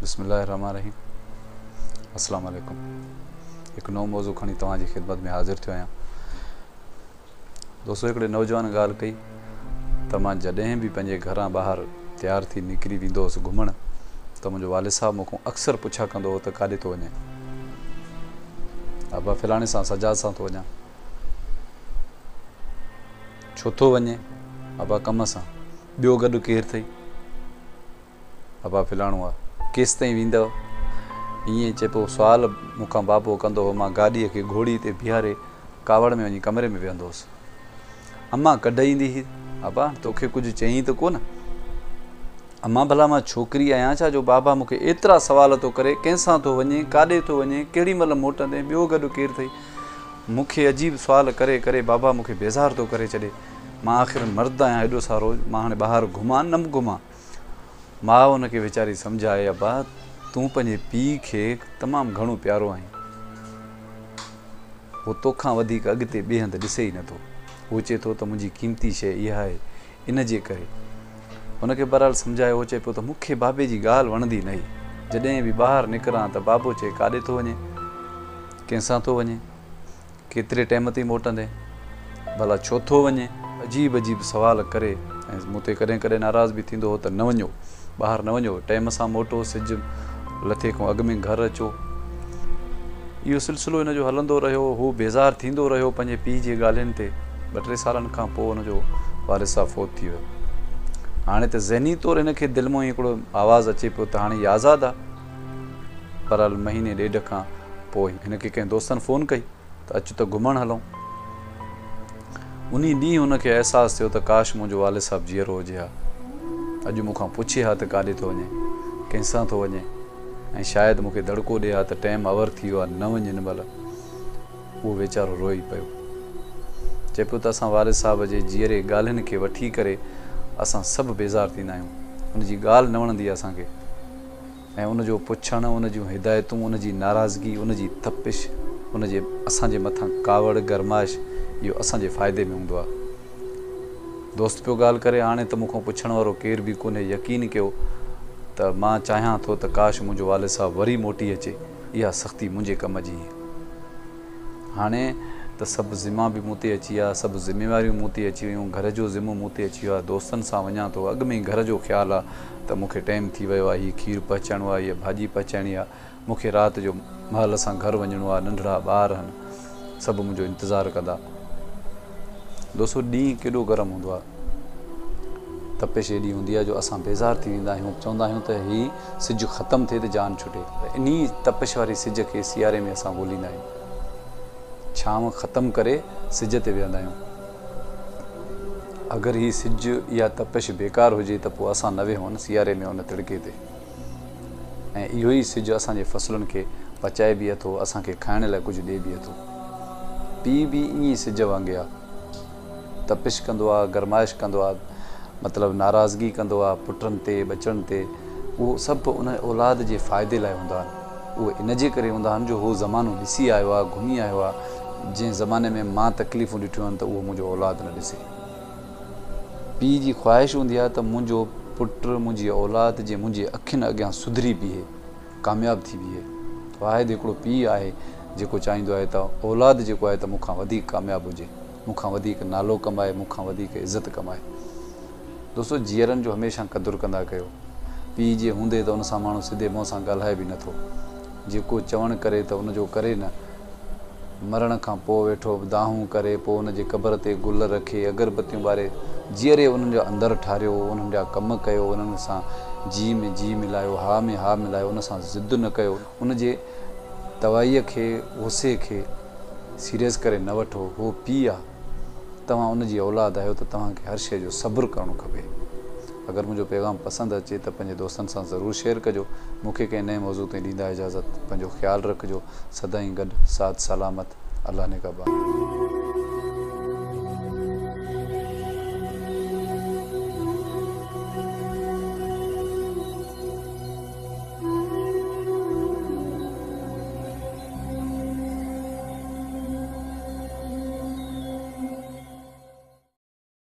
बिस्मिल्लाहिर्रहमानिर्रहीम। अस्सलाम वालेकुम। एक नओ मौजू खणी तव्हांजी ख़िदमत में हाज़िर थियो आहियां। दोस्तों, हिकिड़े नौजवान ॻाल्हि कई त मां जॾहिं बि पंहिंजे घरां ॿाहिरि तयारु थी निकिरी वेंदो हुउसि घुमणु, त मुंहिंजो वालिद साहिबु मूंखां अक्सर पुछा कंदो हो त काॾे थो वञे। अबा फलाणे सां सजाद सां थो वञा। छो थो वञे? अबा कम सां। ॿियो गॾु केरु अथई? अबा फलाणो आहे। केसि ताईं वेंदव? ईअं चए पियो सुवाल मूंखां बाबो कंदो हो। मां गाॾीअ खे घोड़ी ते बीहारे कावड़ में वञी कमरे में वेहंदो हुउसि। अम्मा कढ ईंदी हुई। अबा तोखे कुझु चई त कोन? अम्मा भला मां छोकिरी आहियां छा जो बाबा मूंखे एतिरा सुवाल थो करे, कंहिंसां थो वञे, काॾे थो वञे, केॾी महिल मोटंदे, ॿियो गॾु केरु अथई? मूंखे अजीब सुवाल करे करे बाबा मूंखे बेज़ार थो करे छॾे। मां आख़िर मर्द आहियां हेॾो सारो, मां हाणे ॿाहिरि घुमां न घुमां? मां हुनखे वीचारी सम्झाए, अबा तूं पंहिंजे पीउ खे तमामु घणो प्यारो आहीं। उहो तोखां वधीक अॻिते ॿिए हंधि ॾिसे ई नथो। उहो चए थो त मुंहिंजी क़ीमती शइ इहा आहे, इन जे करे हुनखे बहरहाल सम्झायो। उहो चए पियो त मूंखे बाबे जी ॻाल्हि वणंदी न हुई। जॾहिं बि ॿाहिरि निकिरां त बाबो चए काॾे थो वञे, कंहिंसां थो वञे, केतिरे टाइम ताईं मोटंदे, भला छो थो वञे? अजीब अजीब सुवाल करे ऐं मूं ते कॾहिं कॾहिं नाराज़ बि थींदो हो त न वञो, ॿाहिरि न वञो, टाइम सां मोटो, सिजु लथे खां अॻु में घरु अचो। इहो सिलसिलो हिन जो हलंदो रहियो। हू बेज़ारु थींदो रहियो पंहिंजे पीउ जी ॻाल्हियुनि ते। 2-3 सालनि खां पोइ हुनजो वारिद साहबु फ़ौत थी वियो। हाणे त ज़हनी तौरु हिनखे दिलि मां हिकिड़ो आवाज़ु अचे पियो त हाणे इहा आज़ादु आहे। बहरहाल महीने ॾेढ खां पोइ हिनखे कंहिं दोस्तनि फ़ोन कई त अचु त घुमणु हलूं। उन ॾींहुं हुनखे अहसासु थियो त काश मुंहिंजो वालिद साहिबु जीअरो हुजे हा। अॼु मूंखां पुछे हा त काॾे थो वञे, कंहिंसां थो वञे, ऐं शायदि मूंखे दड़को ॾिए हा त टाइम अवर थी वियो आहे, न वञे हिन महिल। उहो वीचारो रोई पियो। चए पियो त असां वालिद साहिब जे जीअरे ॻाल्हियुनि खे वठी करे असां सभु बेज़ारु थींदा आहियूं। उनजी ॻाल्हि न वणंदी आहे असांखे, ऐं उनजो पुछणु, उन जूं हिदायतूं, उनजी नाराज़गी, उनजी तपिश, उनजे असांजे मथां कावड़ गरमाइश, इहो असांजे फ़ाइदे में हूंदो आहे। दोस्त पियो ॻाल्हि करे, हाणे त मूंखां पुछण वारो केर बि कोन्हे। यकीन कयो त मां चाहियां थो त काश मुंहिंजो वालिद साहिबु वरी मोटी अचे। इहा सख़्ती मुंहिंजे कम जी। हाणे त सभु ज़िमा बि मूं ते अची विया, सभु ज़िमेवारियूं मूं ते अची वियूं, घर जो ज़िमो मूं ते अची वियो आहे। दोस्तनि सां वञा थो, अॻु में ई घर जो ख़्यालु आहे त मूंखे टाइम थी वियो आहे, हीअ खीरु पचाइणो आहे, हीअ भाॼी पचाइणी आहे, मूंखे राति जो महल सां घरु वञिणो आहे, नंढड़ा ॿार आहिनि, सभु मुंहिंजो इंतज़ारु कंदा। दोस्तो, ॾींहुं केॾो गरम हूंदो आहे, तपिश एॾी हूंदी आहे जो असां बेज़ारु थी वेंदा आहियूं। चवंदा आहियूं त हीउ सिजु ख़तमु थिए त जान छुटे। इन तपिश वारी सिज खे सियारे में असां ॻोल्हींदा आहियूं। छांव ख़तमु करे सिज ते विहंदा आहियूं। अगरि हीअ सिज या तपिश बेकार हुजे त पोइ असां न वेहूं न सियारे में उन तिड़के ते। ऐं इहो ई सिज असांजे फसलुनि खे पचाए बि अथो, असांखे खाइण लाइ कुझु ॾिए बि अथो। पीउ बि ईअं ई सिज वांगुरु आहे, तपिश कंदो आहे, गरमाइश कंदो आहे, मतिलबु नाराज़गी कंदो आहे पुटनि ते, बचनि ते। उहो सभु उन औलाद जे फ़ाइदे लाइ हूंदा आहिनि। उहे इन जे करे हूंदा आहिनि जो उहो ज़मानो ॾिसी आयो आहे, घुमी आयो आहे। जंहिं ज़माने में मां तकलीफ़ूं ॾिठियूं आहिनि त उहो मुंहिंजो औलाद न ॾिसे। पीउ जी ख़्वाहिश हूंदी आहे त मुंहिंजो पुटु, मुंहिंजी औलाद जे मुंहिंजे अखियुनि अॻियां सुधरी बीहे, कामयाबु थी बीहे। वाहिद हिकिड़ो पीउ आहे जेको चाहींदो आहे त औलाद जेको आहे त मूंखां वधीक कामयाबु हुजे, मूंखां वधीक नालो कमाए, मूंखां वधीक इज़त कमाए। दोस्तो, जीअरनि जो हमेशह क़दुरु कंदा कयो। पीउ जे हूंदे त उन सां माण्हू सिधे मुंहं सां ॻाल्हाए बि नथो। जेको चवणु करे त उनजो करे न। मरण खां पोइ वेठो दाहूं करे, पोइ उनजे क़बर ते गुल रखे, अगरबत्तियूं ॿारे, जीअरे उन्हनि जो अंदरु ठारियो, उन्हनि जा कमु कयो, उन्हनि सां जी में जी मिलायो, हा में हा मिलायो, उन सां ज़िद न कयो, उनजे दवाईअ खे, गुस्से खे सीरियस करे न वठो। उहो पीउ आहे, तव्हां उनजी औलाद आहियो त तव्हांखे हर शइ जो सब्रु करणो खपे। अगरि मुंहिंजो पैगाम पसंदि अचे त पंहिंजे दोस्तनि सां ज़रूरु शेयर कजो। मूंखे कंहिं नए मौज़ू ताईं ॾींदा इजाज़त। पंहिंजो ख़्यालु रखिजो। सदाईं गॾु, साथ सलामत। अल्लाह निगहबान।